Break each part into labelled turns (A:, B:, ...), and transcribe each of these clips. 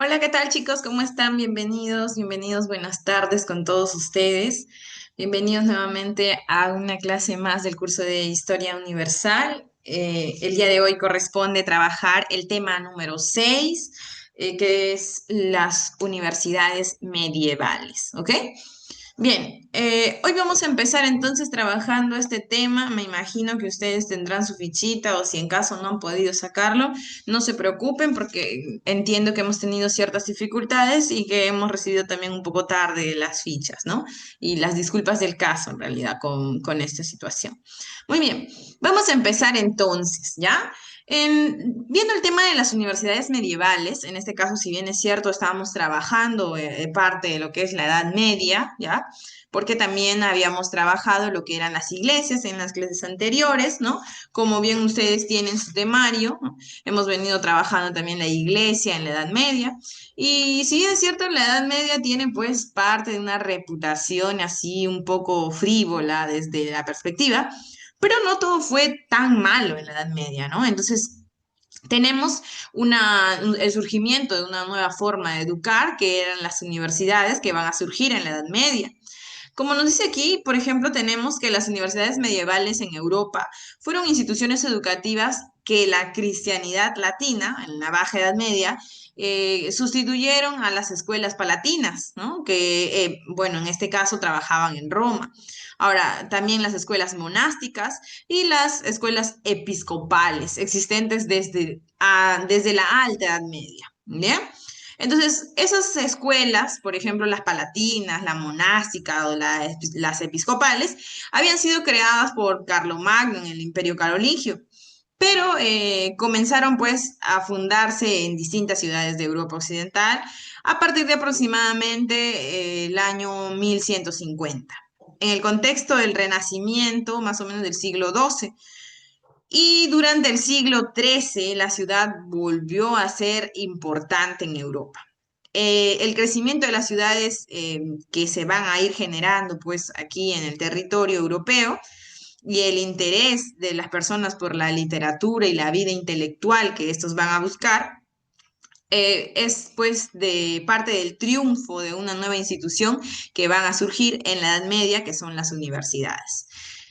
A: Hola, ¿qué tal chicos? ¿Cómo están? Bienvenidos, buenas tardes con todos ustedes. Bienvenidos nuevamente a una clase más del curso de Historia Universal. El día de hoy corresponde trabajar el tema número 6, que es las universidades medievales, ¿ok? Bien, hoy vamos a empezar entonces trabajando este tema. Me imagino que ustedes tendrán su fichita o si en caso no han podido sacarlo, no se preocupen porque entiendo que hemos tenido ciertas dificultades y que hemos recibido también un poco tarde las fichas, ¿no? Y las disculpas del caso en realidad con esta situación. Muy bien, vamos a empezar entonces, ¿ya? Viendo el tema de las universidades medievales, en este caso, si bien es cierto, estábamos trabajando parte de lo que es la Edad Media, ¿ya? Porque también habíamos trabajado lo que eran las iglesias en las clases anteriores, ¿no? Como bien ustedes tienen su temario, ¿no? Hemos venido trabajando también la iglesia en la Edad Media. Y si bien es cierto, la Edad Media tiene pues parte de una reputación así un poco frívola desde la perspectiva, pero no todo fue tan malo en la Edad Media, ¿no? Entonces, tenemos el surgimiento de una nueva forma de educar, que eran las universidades que van a surgir en la Edad Media. Como nos dice aquí, por ejemplo, tenemos que las universidades medievales en Europa fueron instituciones educativas que la cristianidad latina, en la Baja Edad Media, sustituyeron a las escuelas palatinas, ¿no? Que, bueno, en este caso trabajaban en Roma. Ahora, también las escuelas monásticas y las escuelas episcopales, existentes desde la Alta Edad Media. ¿Bien? Entonces, esas escuelas, por ejemplo, las palatinas, la monástica o las episcopales, habían sido creadas por Carlomagno en el Imperio Carolingio, pero comenzaron pues a fundarse en distintas ciudades de Europa Occidental a partir de aproximadamente el año 1150, en el contexto del Renacimiento, más o menos del siglo XII. Y durante el siglo XIII, la ciudad volvió a ser importante en Europa. El crecimiento de las ciudades que se van a ir generando pues aquí en el territorio europeo y el interés de las personas por la literatura y la vida intelectual que estos van a buscar, es pues de parte del triunfo de una nueva institución que van a surgir en la Edad Media, que son las universidades.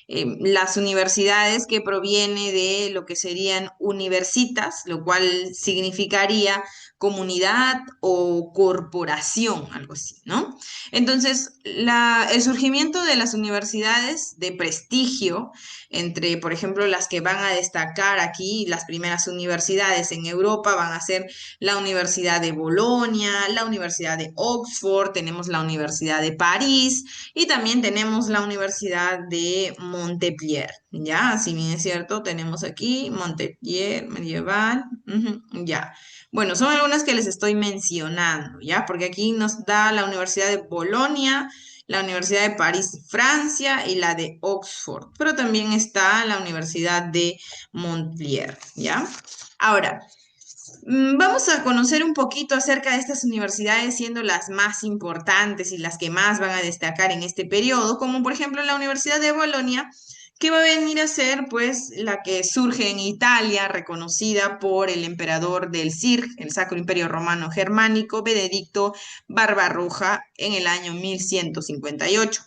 A: Las universidades que proviene de lo que serían universitas, lo cual significaría comunidad o corporación, algo así, ¿no? Entonces, el surgimiento de las universidades de prestigio, entre, por ejemplo, las que van a destacar aquí, las primeras universidades en Europa van a ser la Universidad de Bolonia, la Universidad de Oxford, tenemos la Universidad de París y también tenemos la Universidad de Montpellier, ¿ya? Si bien es cierto, tenemos aquí Montpellier medieval, ya. Bueno, son algunas que les estoy mencionando, ¿ya? Porque aquí nos da la Universidad de Bolonia, la Universidad de París, Francia, y la de Oxford, pero también está la Universidad de Montpellier, ¿ya? Ahora, vamos a conocer un poquito acerca de estas universidades, siendo las más importantes y las que más van a destacar en este periodo, como por ejemplo la Universidad de Bolonia, que va a venir a ser pues la que surge en Italia, reconocida por el emperador del CIRC, el Sacro Imperio Romano Germánico, Benedicto Barbarroja, en el año 1158.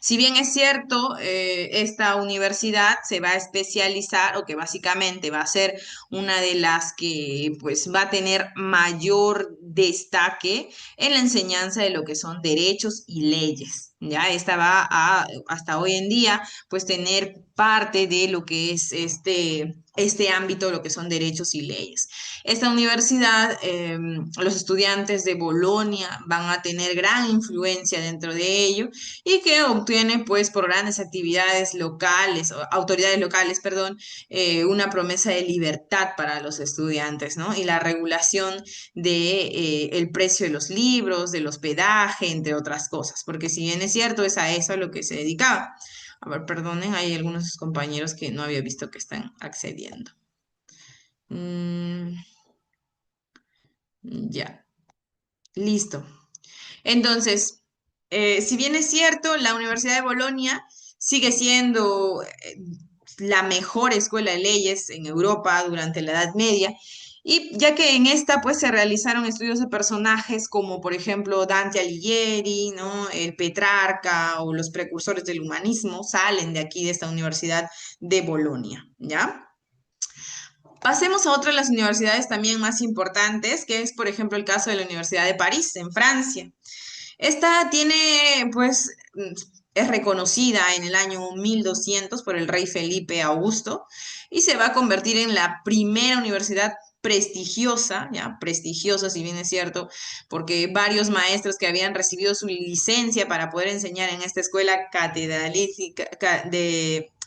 A: Si bien es cierto, esta universidad se va a especializar o que básicamente va a ser una de las que pues va a tener mayor destaque en la enseñanza de lo que son derechos y leyes. Ya, esta va a, hasta hoy en día, pues tener parte de lo que es este ámbito, lo que son derechos y leyes. Esta universidad, los estudiantes de Bolonia van a tener gran influencia dentro de ello y que obtiene pues por grandes actividades locales, o autoridades locales, perdón, una promesa de libertad para los estudiantes, ¿no? Y la regulación de el precio de los libros, del hospedaje, entre otras cosas, porque si bien es cierto, es a eso a lo que se dedicaba. A ver, perdonen, hay algunos compañeros que no había visto que están accediendo. Mm, ya, listo. Entonces, si bien es cierto, la Universidad de Bolonia sigue siendo la mejor escuela de leyes en Europa durante la Edad Media, Y ya que en esta pues se realizaron estudios de personajes como por ejemplo Dante Alighieri, ¿no? El Petrarca o los precursores del humanismo salen de aquí, de esta Universidad de Bolonia, ¿ya? Pasemos a otra de las universidades también más importantes, que es por ejemplo el caso de la Universidad de París, en Francia. Esta tiene, pues, es reconocida en el año 1200 por el rey Felipe Augusto y se va a convertir en la primera universidad prestigiosa, ya, prestigiosa si bien es cierto, porque varios maestros que habían recibido su licencia para poder enseñar en esta escuela catedralítica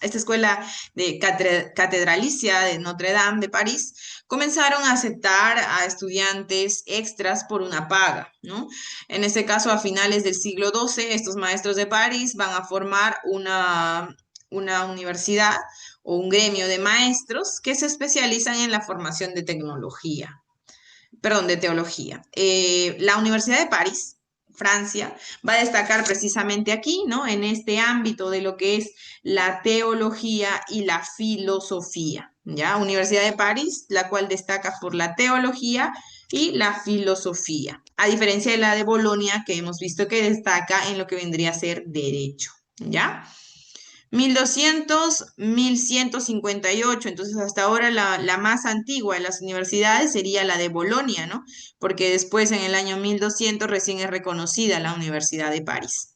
A: esta escuela de catedralicia de Notre Dame de París, comenzaron a aceptar a estudiantes extras por una paga, ¿no? En este caso, a finales del siglo XII, estos maestros de París van a formar una universidad o un gremio de maestros que se especializan en la formación de tecnología, perdón, de teología. La Universidad de París, Francia, va a destacar precisamente aquí, ¿no? En este ámbito de lo que es la teología y la filosofía, ¿ya? Universidad de París, la cual destaca por la teología y la filosofía, a diferencia de la de Bolonia, que hemos visto que destaca en lo que vendría a ser derecho, ¿ya? 1200, 1158. Entonces hasta ahora la más antigua de las universidades sería la de Bolonia, ¿no? Porque después en el año 1200 recién es reconocida la Universidad de París.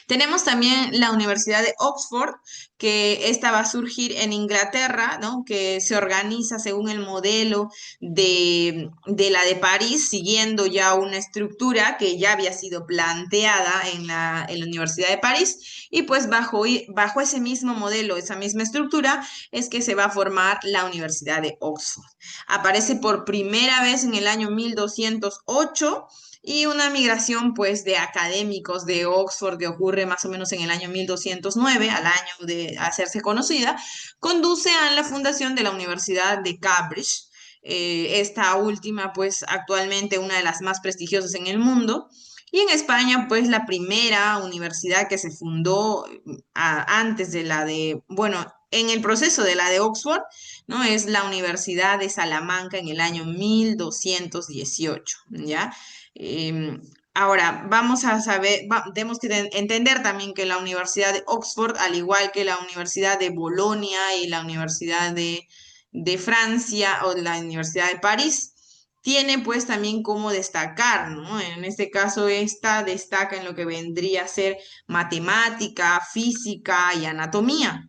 A: Tenemos también la Universidad de Oxford, que esta va a surgir en Inglaterra, ¿no? Que se organiza según el modelo de la de París, siguiendo ya una estructura que ya había sido planteada en la Universidad de París, y pues bajo ese mismo modelo, esa misma estructura, es que se va a formar la Universidad de Oxford. Aparece por primera vez en el año 1208 y una migración pues de académicos de Oxford que ocurre más o menos en el año 1209, al año de hacerse conocida, conduce a la fundación de la Universidad de Cambridge. Esta última pues actualmente una de las más prestigiosas en el mundo. Y en España, pues la primera universidad que se fundó antes de la de, bueno, en el proceso de la de Oxford, ¿no? Es la Universidad de Salamanca en el año 1218, ¿ya? Ahora, vamos a saber, tenemos que entender también que la Universidad de Oxford, al igual que la Universidad de Bolonia y la Universidad de Francia o la Universidad de París, tiene pues también cómo destacar, ¿no? En este caso, esta destaca en lo que vendría a ser matemática, física y anatomía.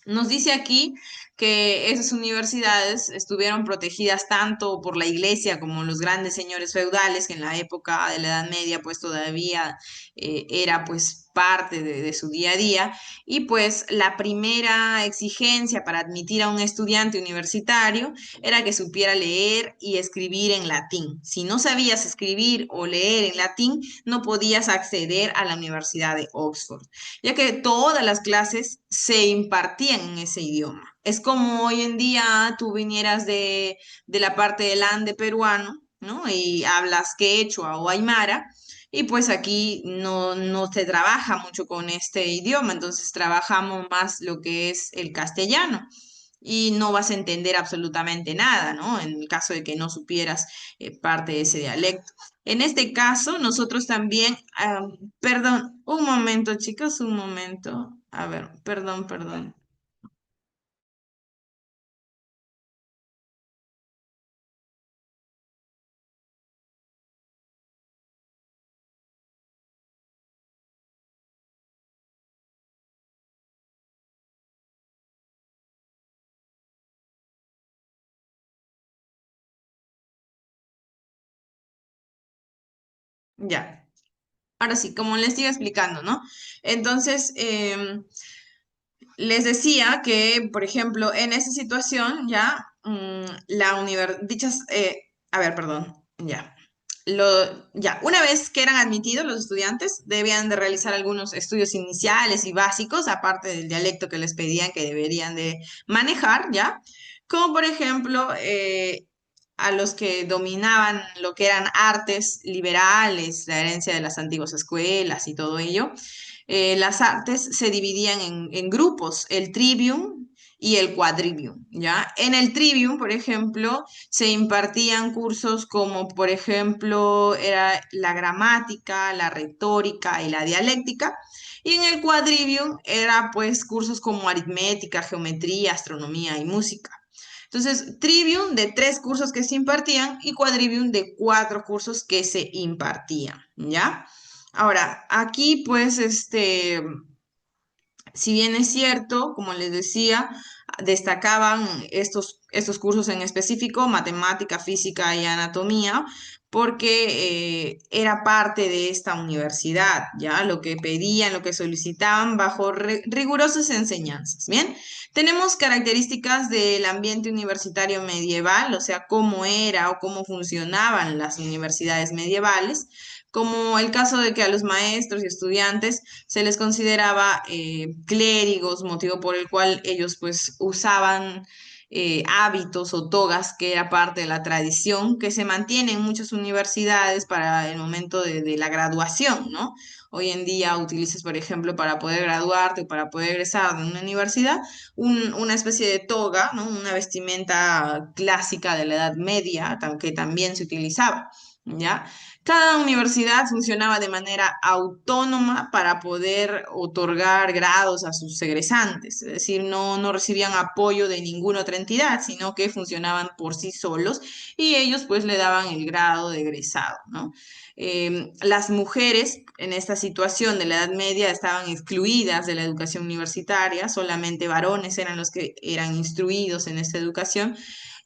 A: Nos dice aquí que esas universidades estuvieron protegidas tanto por la iglesia como los grandes señores feudales, que en la época de la Edad Media pues todavía era pues parte de su día a día. Y pues la primera exigencia para admitir a un estudiante universitario era que supiera leer y escribir en latín. Si no sabías escribir o leer en latín, no podías acceder a la Universidad de Oxford, ya que todas las clases se impartían en ese idioma. Es como hoy en día tú vinieras de la parte del Ande peruano, ¿no? Y hablas quechua o aymara, y pues aquí no se trabaja mucho con este idioma, entonces trabajamos más lo que es el castellano. Y no vas a entender absolutamente nada, ¿no? En el caso de que no supieras parte de ese dialecto. En este caso, nosotros también, perdón, un momento, chicos, un momento. A ver, perdón, perdón. Ya. Ahora sí, como les iba explicando, ¿no? Entonces, les decía que, por ejemplo, en esa situación ya, a ver, perdón, ya. Ya, una vez que eran admitidos los estudiantes, debían de realizar algunos estudios iniciales y básicos, aparte del dialecto que les pedían que deberían de manejar, ¿ya? Como por ejemplo, a los que dominaban lo que eran artes liberales, la herencia de las antiguas escuelas y todo ello, las artes se dividían en grupos, el trivium y el quadrivium, ¿ya? En el trivium, por ejemplo, se impartían cursos como, por ejemplo, era la gramática, la retórica y la dialéctica, y en el quadrivium era pues cursos como aritmética, geometría, astronomía y música. Entonces, trivium de 3 cursos que se impartían y quadrivium de 4 cursos que se impartían, ¿ya? Ahora, aquí pues si bien es cierto, como les decía, destacaban estos cursos en específico, matemática, física y anatomía, porque era parte de esta universidad, ¿ya? Lo que pedían, lo que solicitaban bajo rigurosas enseñanzas, ¿bien? Tenemos características del ambiente universitario medieval, o sea, cómo era o cómo funcionaban las universidades medievales, como el caso de que a los maestros y estudiantes se les consideraba clérigos, motivo por el cual ellos pues usaban hábitos o togas que era parte de la tradición que se mantiene en muchas universidades para el momento de la graduación, ¿no? Hoy en día utilizas, por ejemplo, para poder graduarte o para poder egresar de una universidad, una especie de toga, ¿no? Una vestimenta clásica de la Edad Media, que también se utilizaba, ¿ya? Cada universidad funcionaba de manera autónoma para poder otorgar grados a sus egresantes, es decir, no recibían apoyo de ninguna otra entidad, sino que funcionaban por sí solos y ellos pues le daban el grado de egresado, ¿no? Las mujeres en esta situación de la Edad Media estaban excluidas de la educación universitaria, solamente varones eran los que eran instruidos en esta educación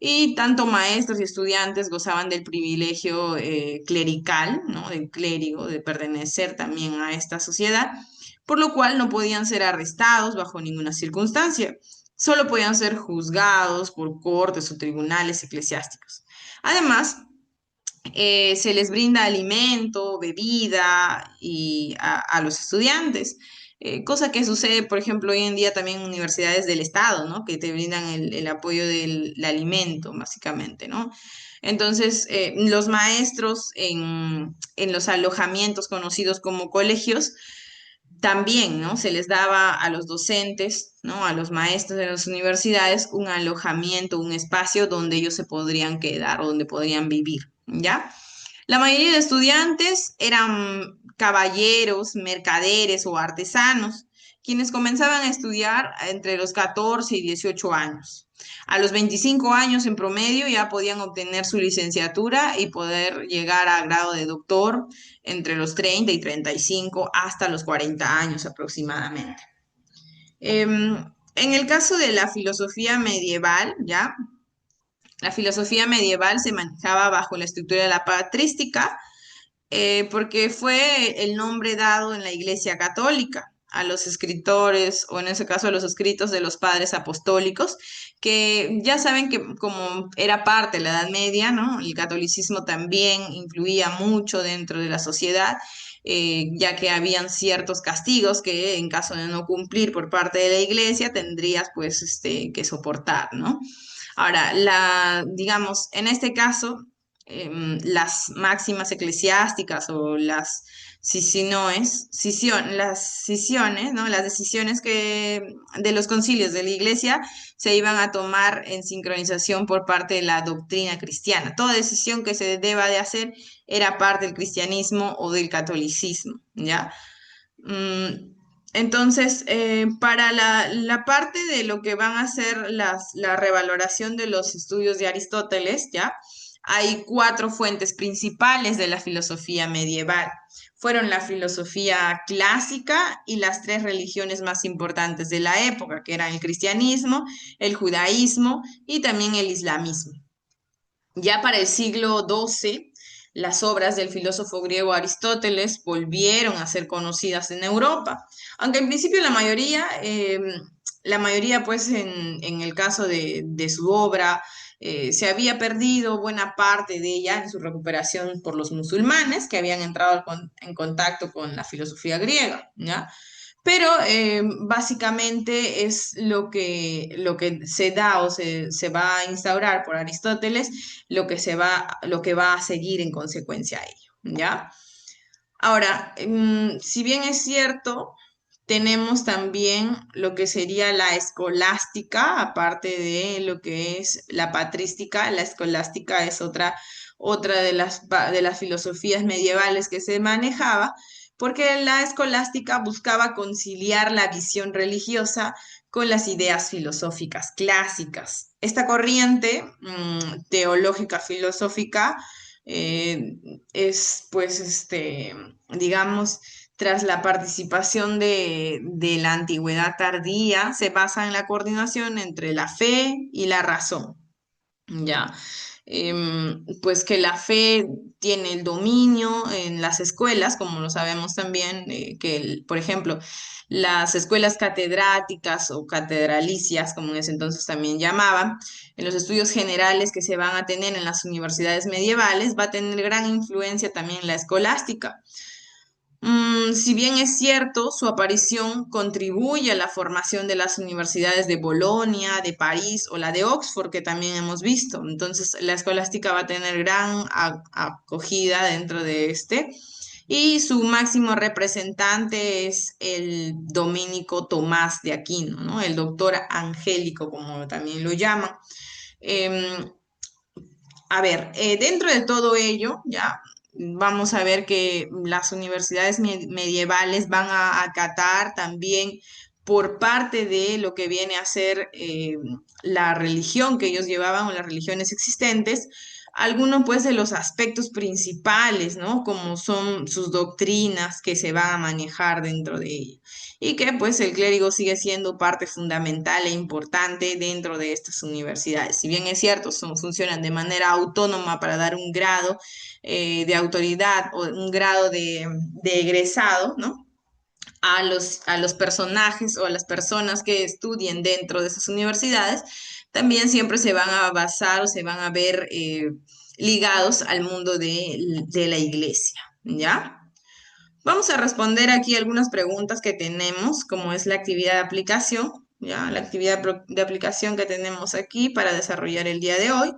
A: y tanto maestros y estudiantes gozaban del privilegio clerical, ¿no? Del clérigo, de pertenecer también a esta sociedad, por lo cual no podían ser arrestados bajo ninguna circunstancia, solo podían ser juzgados por cortes o tribunales eclesiásticos. Además, se les brinda alimento, bebida a los estudiantes, cosa que sucede, por ejemplo, hoy en día también en universidades del Estado, ¿no? Que te brindan el apoyo del alimento, básicamente, ¿no? Entonces, los maestros en los alojamientos conocidos como colegios, también, ¿no? Se les daba a los docentes, ¿no? A los maestros de las universidades un alojamiento, un espacio donde ellos se podrían quedar o donde podrían vivir, ¿ya? La mayoría de estudiantes eran caballeros, mercaderes o artesanos, quienes comenzaban a estudiar entre los 14 y 18 años. A los 25 años en promedio ya podían obtener su licenciatura y poder llegar a grado de doctor entre los 30 y 35 hasta los 40 años aproximadamente. En el caso de la filosofía medieval, ¿ya? La filosofía medieval se manejaba bajo la estructura de la patrística, porque fue el nombre dado en la Iglesia Católica a los escritores, o en ese caso a los escritos de los padres apostólicos, que ya saben que como era parte de la Edad Media, ¿no? El catolicismo también influía mucho dentro de la sociedad, ya que habían ciertos castigos que en caso de no cumplir por parte de la Iglesia tendrías pues que soportar, ¿no? Ahora, digamos, en este caso, las máximas eclesiásticas o las las cisiones, ¿no? Las decisiones de los concilios de la iglesia se iban a tomar en sincronización por parte de la doctrina cristiana. Toda decisión que se deba de hacer era parte del cristianismo o del catolicismo, ¿ya? Mm, entonces, para la parte de lo que van a ser la revaloración de los estudios de Aristóteles, ¿ya? Hay 4 fuentes principales de la filosofía medieval. Fueron la filosofía clásica y las 3 religiones más importantes de la época, que eran el cristianismo, el judaísmo y también el islamismo. Ya para el siglo XII, las obras del filósofo griego Aristóteles volvieron a ser conocidas en Europa, aunque en principio la mayoría pues en el caso de su obra, se había perdido buena parte de ella en su recuperación por los musulmanes que habían entrado en contacto con la filosofía griega, ¿ya? Pero básicamente es lo que se da o se va a instaurar por Aristóteles, lo que va a seguir en consecuencia a ello, ¿ya? Ahora, si bien es cierto, tenemos también lo que sería la escolástica, aparte de lo que es la patrística. La escolástica es otra de las filosofías medievales que se manejaba, porque la escolástica buscaba conciliar la visión religiosa con las ideas filosóficas clásicas. Esta corriente teológica filosófica eh, es, pues, digamos, tras la participación de la antigüedad tardía, se basa en la coordinación entre la fe y la razón. Ya, pues que la fe tiene el dominio en las escuelas, como lo sabemos también, por ejemplo, las escuelas catedráticas o catedralicias, como en ese entonces también llamaban, en los estudios generales que se van a tener en las universidades medievales, va a tener gran influencia también la escolástica. Si bien es cierto, su aparición contribuye a la formación de las universidades de Bolonia, de París o la de Oxford, que también hemos visto. Entonces, la escolástica va a tener gran acogida dentro de este. Y su máximo representante es el dominico Tomás de Aquino, ¿no? El doctor angélico, como también lo llaman. Em, a ver, dentro de todo ello, ya vamos a ver que las universidades medievales van a acatar también por parte de lo que viene a ser la religión que ellos llevaban o las religiones existentes, algunos pues de los aspectos principales, ¿no? Como son sus doctrinas que se van a manejar dentro de ello y que pues el clérigo sigue siendo parte fundamental e importante dentro de estas universidades. Si bien es cierto, funcionan de manera autónoma para dar un grado de autoridad o un grado de egresado, ¿no? A los personajes o a las personas que estudien dentro de esas universidades, también siempre se van a basar o se van a ver ligados al mundo de la iglesia, ¿ya? Vamos a responder aquí algunas preguntas que tenemos, como es la actividad de aplicación, ya, la actividad de aplicación que tenemos aquí para desarrollar el día de hoy.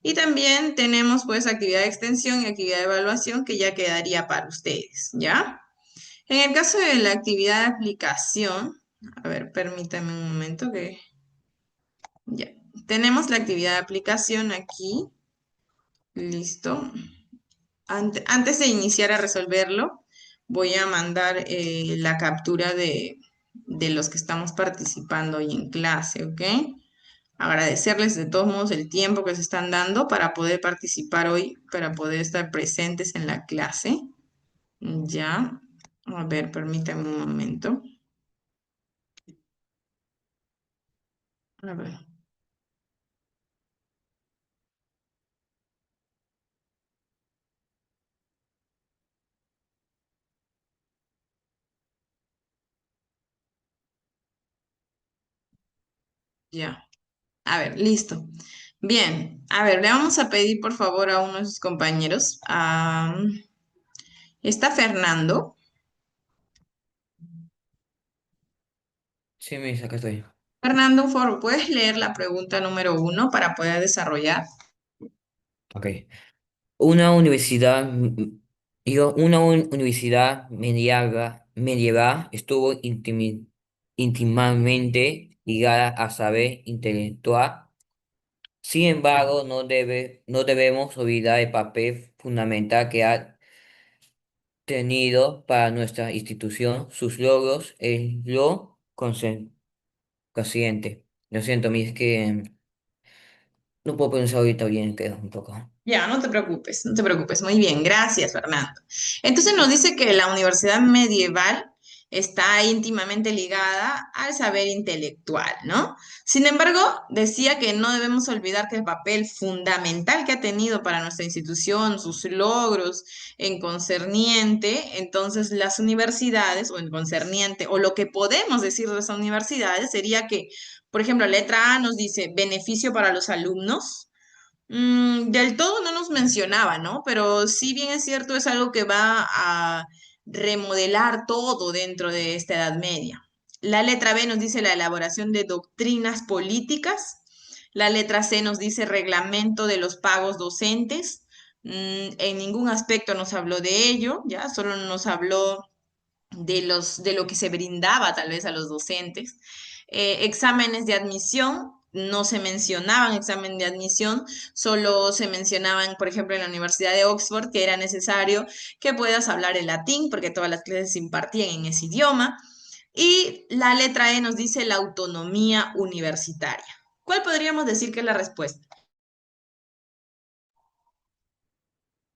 A: Y también tenemos pues actividad de extensión y actividad de evaluación que ya quedaría para ustedes, ¿ya? En el caso de la actividad de aplicación, a ver, permítame un momento que ya. Tenemos la actividad de aplicación aquí, listo. Antes de iniciar a resolverlo, voy a mandar la captura de los que estamos participando hoy en clase, ¿ok? Agradecerles de todos modos el tiempo que se están dando para poder participar hoy, para poder estar presentes en la clase. Ya, a ver, permítanme un momento. A ver, ya. A ver, listo. Bien, a ver, le vamos a pedir por favor a uno de sus compañeros. ¿Está Fernando?
B: Sí, Miss, acá estoy.
A: Fernando, por favor, ¿puedes leer la pregunta número uno para poder desarrollar?
B: Ok. Una universidad, universidad medieval estuvo íntimamente ligada a saber intelectual. Sin embargo, no debemos olvidar el papel fundamental que ha tenido para nuestra institución. Sus logros es lo consciente. Lo siento, Miss, es que no puedo pensar ahorita bien, quedo un poco.
A: Ya, no te preocupes, no te preocupes. Muy bien, gracias, Fernando. Entonces nos dice que la universidad medieval está íntimamente ligada al saber intelectual, ¿no? Sin embargo, decía que no debemos olvidar que el papel fundamental que ha tenido para nuestra institución, sus logros en concerniente, entonces las universidades o en concerniente, o lo que podemos decir de esas universidades sería que, por ejemplo, letra A nos dice beneficio para los alumnos. Del todo no nos mencionaba, ¿no? Pero sí bien es cierto, es algo que va a remodelar todo dentro de esta Edad Media. La letra B nos dice la elaboración de doctrinas políticas. La letra C nos dice reglamento de los pagos docentes. En ningún aspecto nos habló de ello, ¿ya? Solo nos habló de lo que se brindaba tal vez a los docentes. Exámenes de admisión, no se mencionaban examen de admisión, solo se mencionaban, por ejemplo, en la Universidad de Oxford, que era necesario que puedas hablar el latín, porque todas las clases se impartían en ese idioma. Y la letra E nos dice la autonomía universitaria. ¿Cuál podríamos decir que es la respuesta?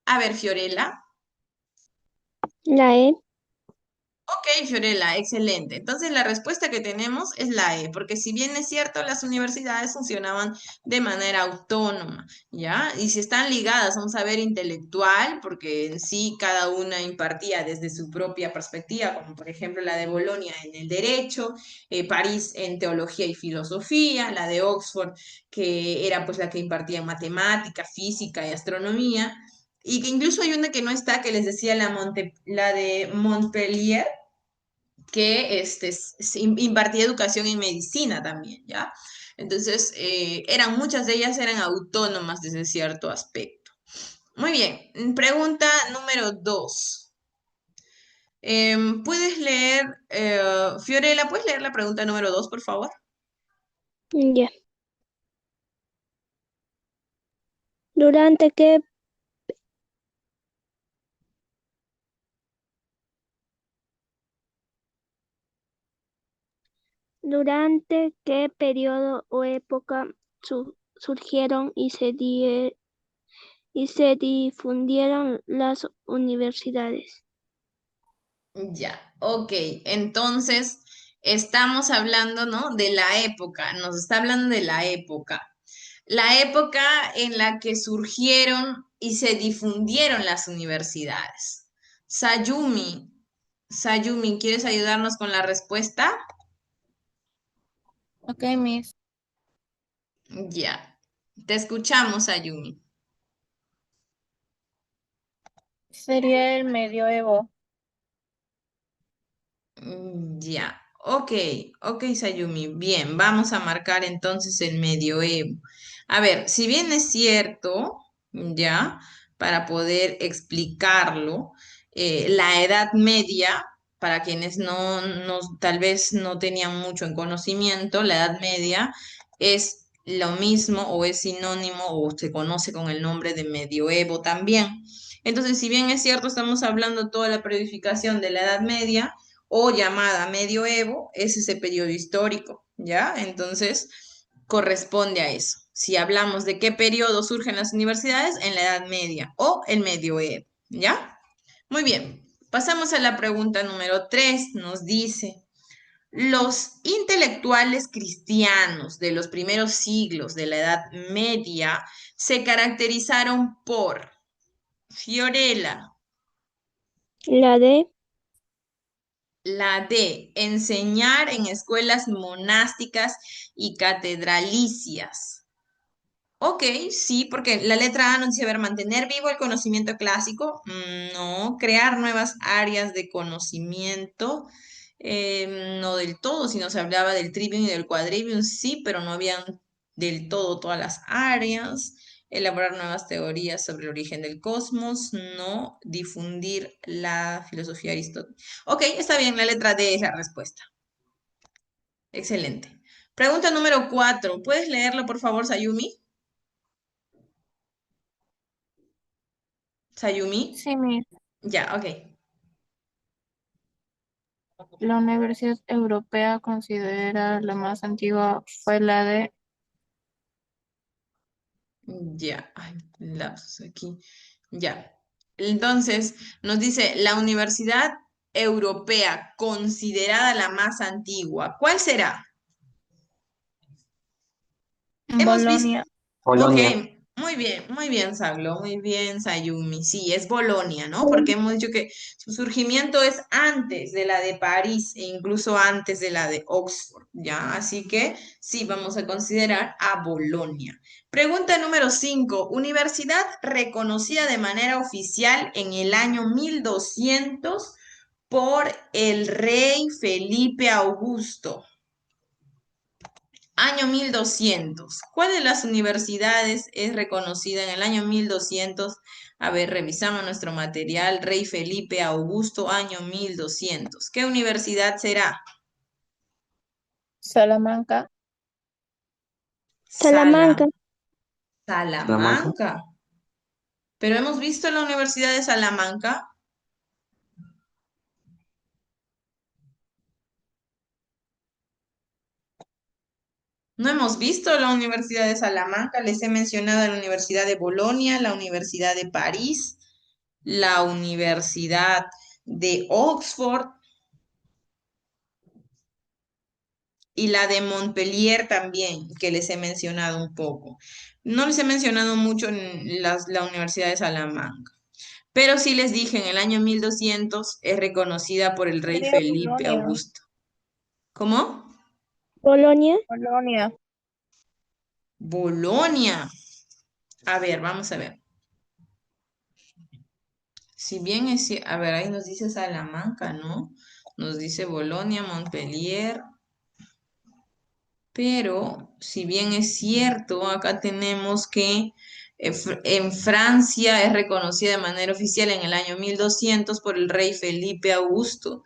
A: A ver, Fiorella.
C: La E.
A: Ok, Fiorella, excelente. Entonces la respuesta que tenemos es la E, porque si bien es cierto, las universidades funcionaban de manera autónoma, ¿ya? Y si están ligadas a un saber intelectual, porque en sí cada una impartía desde su propia perspectiva, como por ejemplo la de Bolonia en el derecho, París en teología y filosofía, la de Oxford, que era pues la que impartía en matemática, física y astronomía. Y que incluso hay una que no está, que les decía la de Montpellier, que impartía educación en medicina también, ¿ya? Entonces, muchas de ellas eran autónomas desde cierto aspecto. Muy bien, pregunta número 2. ¿Puedes leer, Fiorella, puedes leer la pregunta número 2, por favor?
C: Ya. ¿Durante qué, durante qué periodo o época surgieron y se difundieron las universidades?
A: Ya, ok. Entonces, estamos hablando, ¿no? De la época, nos está hablando de la época. La época en la que surgieron y se difundieron las universidades. Sayumi, Sayumi, ¿quieres ayudarnos con la respuesta?
D: Ok, Miss.
A: Ya, te escuchamos, Sayumi.
D: Sería el medioevo.
A: Ya, ok, ok, Sayumi. Bien, vamos a marcar entonces el medioevo. A ver, si bien es cierto, ya, para poder explicarlo, la Edad Media, para quienes tal vez no tenían mucho en conocimiento, la Edad Media es lo mismo o es sinónimo o se conoce con el nombre de medioevo también. Entonces, si bien es cierto, estamos hablando toda la periodificación de la Edad Media, o llamada medioevo, es ese periodo histórico, ¿ya? Entonces, corresponde a eso. Si hablamos de qué periodo surgen las universidades, en la Edad Media o el medioevo, ¿ya? Muy bien, pasamos a la pregunta número 3. Nos dice, los intelectuales cristianos de los primeros siglos de la Edad Media se caracterizaron por Fiorella,
C: La D.
A: la D, enseñar en escuelas monásticas y catedralicias. Ok, sí, porque la letra A nos dice, a ver, mantener vivo el conocimiento clásico. No, crear nuevas áreas de conocimiento. No del todo, sino se hablaba del trivium y del quadrivium, sí, pero no habían del todo todas las áreas. Elaborar nuevas teorías sobre el origen del cosmos, no difundir la filosofía aristotélica. Ok, está bien, la letra D es la respuesta. Excelente. Pregunta número 4. ¿Puedes leerlo, por favor, Sayumi? Sayumi.
D: Sí, Miss.
A: Ya, ok.
D: La Universidad Europea considerada la más antigua fue la de
A: Ya, ay, lapsus aquí. Ya. Entonces, nos dice la Universidad Europea considerada la más antigua. ¿Cuál será? Hemos visto.
D: Bolonia.
A: Ok,
E: Polonia.
A: muy bien, Sablo, muy bien, Sayumi. Sí, es Bolonia, ¿no? Porque hemos dicho que su surgimiento es antes de la de París e incluso antes de la de Oxford, ¿ya? Así que sí, vamos a considerar a Bolonia. Pregunta número 5. Universidad reconocida de manera oficial en el año 1200 por el rey Felipe Augusto. Año 1200. ¿Cuál de las universidades es reconocida en el año 1200? A ver, revisamos nuestro material. Rey Felipe Augusto, año 1200. ¿Qué universidad será?
D: Salamanca.
C: Salamanca.
A: Sala,
E: Salamanca.
A: Salamanca. Pero hemos visto la Universidad de Salamanca. No hemos visto la Universidad de Salamanca. Les he mencionado la Universidad de Bolonia, la Universidad de París, la Universidad de Oxford y la de Montpellier también, que les he mencionado un poco. No les he mencionado mucho en la Universidad de Salamanca, pero sí les dije, en el año 1200 es reconocida por el rey
D: Sería
A: Felipe
D: Bolonia.
A: Augusto. ¿Cómo?
C: Bolonia.
D: Bolonia.
A: Bolonia. A ver, vamos a ver. Si bien es, a ver, ahí nos dice Salamanca, ¿no? Nos dice Bolonia, Montpellier, pero si bien es cierto, acá tenemos que en Francia es reconocida de manera oficial en el año 1200 por el rey Felipe Augusto.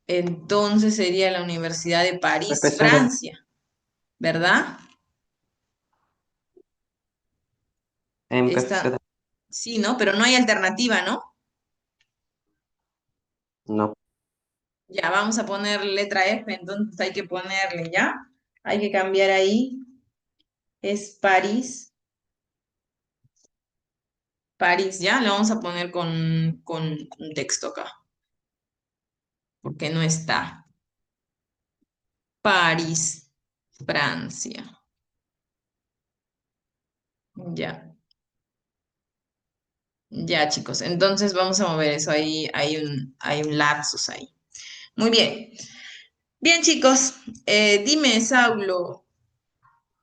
A: Entonces sería la Universidad de París,
E: Profesora,
A: Francia, ¿verdad? Está,
E: profesora,
A: sí, ¿no? Pero no hay alternativa, ¿no?
E: no.
A: Ya, vamos a poner letra F, entonces hay que ponerle, ¿ya? Hay que cambiar ahí. Es París. París, ¿ya? Lo vamos a poner con un texto acá, porque no está. París, Francia. Ya, ya, chicos. Entonces vamos a mover eso ahí. Hay un lapsus ahí. Muy bien. Bien, chicos. Dime, Saulo.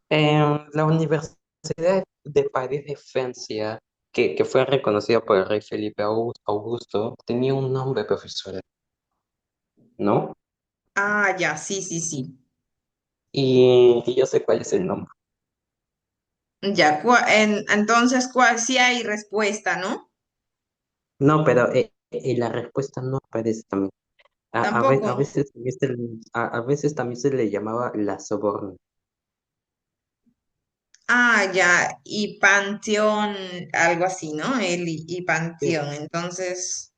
E: La Universidad de París de Francia, que fue reconocida por el rey Felipe Augusto, tenía un nombre, profesora, ¿no?
A: Ah, ya, sí, sí, sí.
E: Y yo sé cuál es el nombre.
A: Ya, entonces, sí hay respuesta, ¿no?
E: No, pero la respuesta no aparece también.
A: Tampoco.
E: A veces, a veces también se le llamaba la Soborna.
A: Ah, ya, y Panteón, algo así, ¿no? Y
E: Sí.
A: Panteón. Entonces,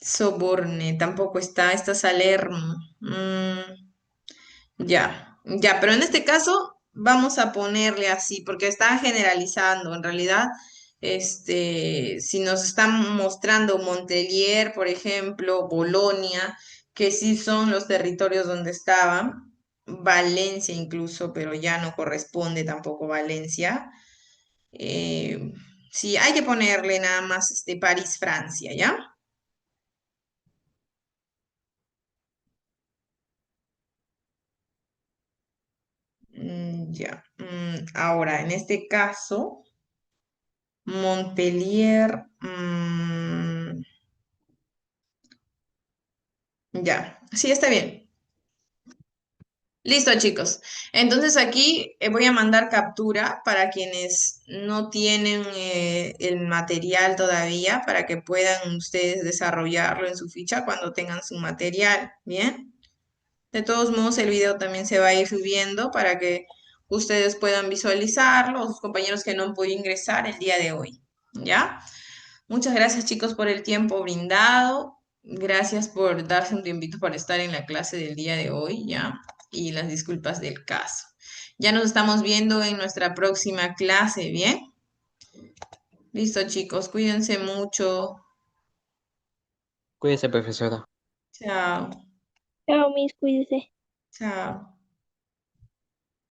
A: Soborne, tampoco está Salerno. Ya, ya, pero en este caso vamos a ponerle así, porque está generalizando. En realidad, si nos están mostrando Montpellier, por ejemplo, Bolonia, que sí son los territorios donde estaban, Valencia incluso, pero ya no corresponde tampoco Valencia. eh, sí, hay que ponerle nada más París, Francia, ¿ya? Ya. Ahora, en este caso. Montpellier, ya, sí, está bien. Listo, chicos. Entonces aquí voy a mandar captura para quienes no tienen el material todavía, para que puedan ustedes desarrollarlo en su ficha cuando tengan su material. Bien. De todos modos, el video también se va a ir subiendo para que ustedes puedan visualizarlo, sus compañeros que no han podido ingresar el día de hoy. ¿Ya? Muchas gracias, chicos, por el tiempo brindado. Gracias por darse un tiempito para estar en la clase del día de hoy, ¿ya? Y las disculpas del caso. Ya nos estamos viendo en nuestra próxima clase, ¿bien? Listo, chicos, cuídense mucho.
E: Cuídese, profesora.
A: Chao,
C: Chao, mis, cuídese.
A: chao.